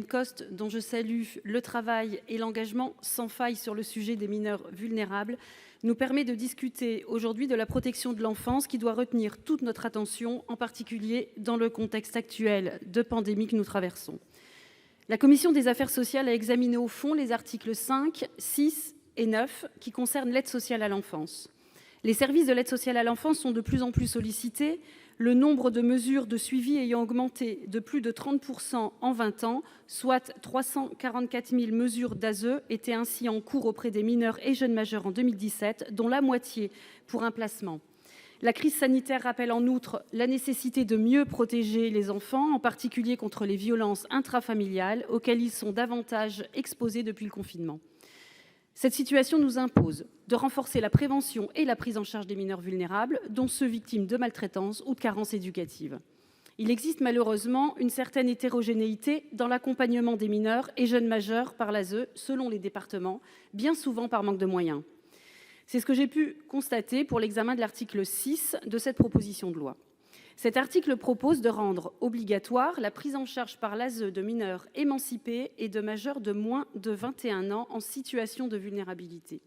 Coste, dont je salue le travail et l'engagement sans faille sur le sujet des mineurs vulnérables, nous permet de discuter aujourd'hui de la protection de l'enfance qui doit retenir toute notre attention, en particulier dans le contexte actuel de pandémie que nous traversons. La commission des affaires sociales a examiné au fond les articles 5, 6 et 9 qui concernent l'aide sociale à l'enfance. Les services de l'aide sociale à l'enfance sont de plus en plus sollicités, le nombre de mesures de suivi ayant augmenté de plus de 30% en 20 ans, soit 344 000 mesures d'ASE étaient ainsi en cours auprès des mineurs et jeunes majeurs en 2017, dont la moitié pour un placement. La crise sanitaire rappelle en outre la nécessité de mieux protéger les enfants, en particulier contre les violences intrafamiliales auxquelles ils sont davantage exposés depuis le confinement. Cette situation nous impose de renforcer la prévention et la prise en charge des mineurs vulnérables, dont ceux victimes de maltraitance ou de carences éducatives. Il existe malheureusement une certaine hétérogénéité dans l'accompagnement des mineurs et jeunes majeurs par l'ASE selon les départements, bien souvent par manque de moyens. C'est ce que j'ai pu constater pour l'examen de l'article 6 de cette proposition de loi. Cet article propose de rendre obligatoire la prise en charge par l'ASE de mineurs émancipés et de majeurs de moins de 21 ans en situation de vulnérabilité.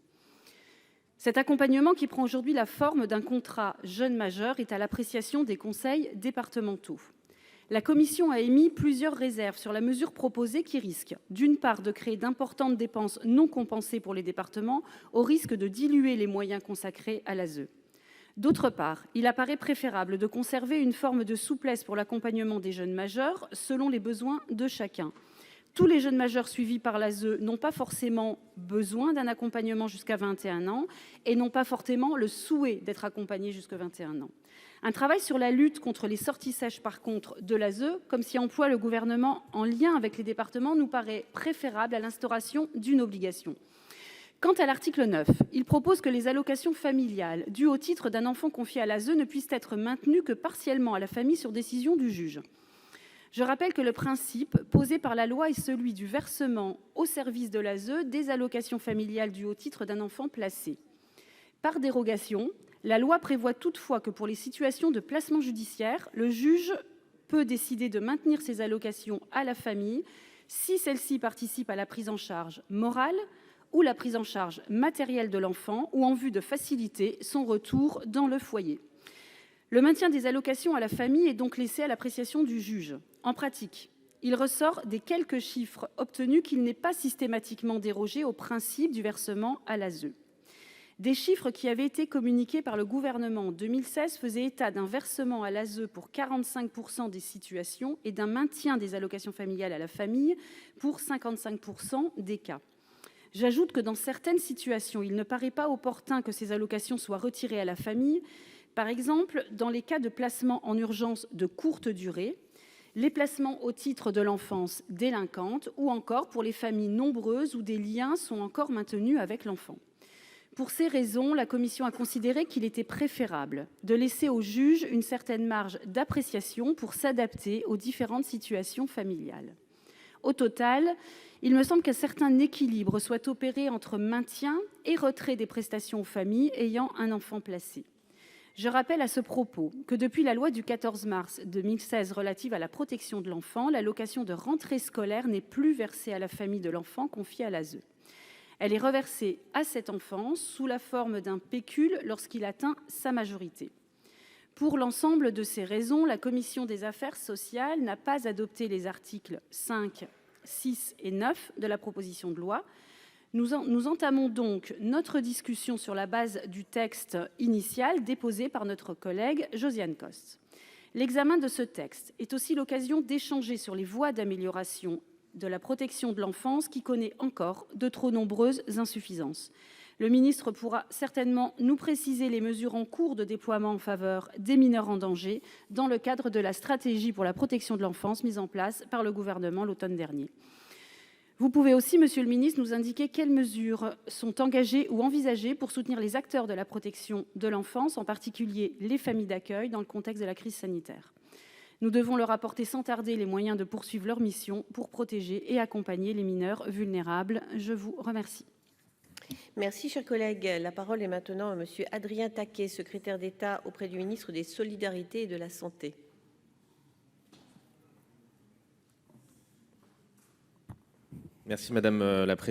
Cet accompagnement, qui prend aujourd'hui la forme d'un contrat jeune majeur, est à l'appréciation des conseils départementaux. La commission a émis plusieurs réserves sur la mesure proposée qui risque, d'une part, de créer d'importantes dépenses non compensées pour les départements, au risque de diluer les moyens consacrés à l'ASE. D'autre part, il apparaît préférable de conserver une forme de souplesse pour l'accompagnement des jeunes majeurs selon les besoins de chacun. Tous les jeunes majeurs suivis par l'ASE n'ont pas forcément besoin d'un accompagnement jusqu'à 21 ans et n'ont pas forcément le souhait d'être accompagnés jusqu'à 21 ans. Un travail sur la lutte contre les sorties sèches, par contre, de l'ASE, comme s'y emploie le gouvernement en lien avec les départements, nous paraît préférable à l'instauration d'une obligation. Quant à l'article 9, il propose que les allocations familiales dues au titre d'un enfant confié à l'ASE ne puissent être maintenues que partiellement à la famille sur décision du juge. Je rappelle que le principe posé par la loi est celui du versement au service de l'ASE des allocations familiales dues au titre d'un enfant placé. Par dérogation, la loi prévoit toutefois que pour les situations de placement judiciaire, le juge peut décider de maintenir ces allocations à la famille si celle-ci participe à la prise en charge morale ou la prise en charge matérielle de l'enfant ou en vue de faciliter son retour dans le foyer. Le maintien des allocations à la famille est donc laissé à l'appréciation du juge. En pratique, il ressort des quelques chiffres obtenus qu'il n'est pas systématiquement dérogé au principe du versement à l'ASE. Des chiffres qui avaient été communiqués par le gouvernement en 2016 faisaient état d'un versement à l'ASE pour 45% des situations et d'un maintien des allocations familiales à la famille pour 55% des cas. J'ajoute que dans certaines situations, il ne paraît pas opportun que ces allocations soient retirées à la famille, par exemple dans les cas de placement en urgence de courte durée, les placements au titre de l'enfance délinquante ou encore pour les familles nombreuses où des liens sont encore maintenus avec l'enfant. Pour ces raisons, la commission a considéré qu'il était préférable de laisser au juge une certaine marge d'appréciation pour s'adapter aux différentes situations familiales. Au total, il me semble qu'un certain équilibre soit opéré entre maintien et retrait des prestations aux familles ayant un enfant placé. Je rappelle à ce propos que depuis la loi du 14 mars 2016 relative à la protection de l'enfant, l'allocation de rentrée scolaire n'est plus versée à la famille de l'enfant confié à l'ASE. Elle est reversée à cet enfant sous la forme d'un pécule lorsqu'il atteint sa majorité. Pour l'ensemble de ces raisons, la commission des affaires sociales n'a pas adopté les articles 5, 6 et 9 de la proposition de loi. Nous entamons donc notre discussion sur la base du texte initial déposé par notre collègue Josiane Costes. L'examen de ce texte est aussi l'occasion d'échanger sur les voies d'amélioration de la protection de l'enfance qui connaît encore de trop nombreuses insuffisances. Le ministre pourra certainement nous préciser les mesures en cours de déploiement en faveur des mineurs en danger dans le cadre de la stratégie pour la protection de l'enfance mise en place par le gouvernement l'automne dernier. Vous pouvez aussi, monsieur le ministre, nous indiquer quelles mesures sont engagées ou envisagées pour soutenir les acteurs de la protection de l'enfance, en particulier les familles d'accueil, dans le contexte de la crise sanitaire. Nous devons leur apporter sans tarder les moyens de poursuivre leur mission pour protéger et accompagner les mineurs vulnérables. Je vous remercie. Merci, cher collègue. La parole est maintenant à monsieur Adrien Taquet, secrétaire d'État auprès du ministre des Solidarités et de la Santé. Merci madame la présidente.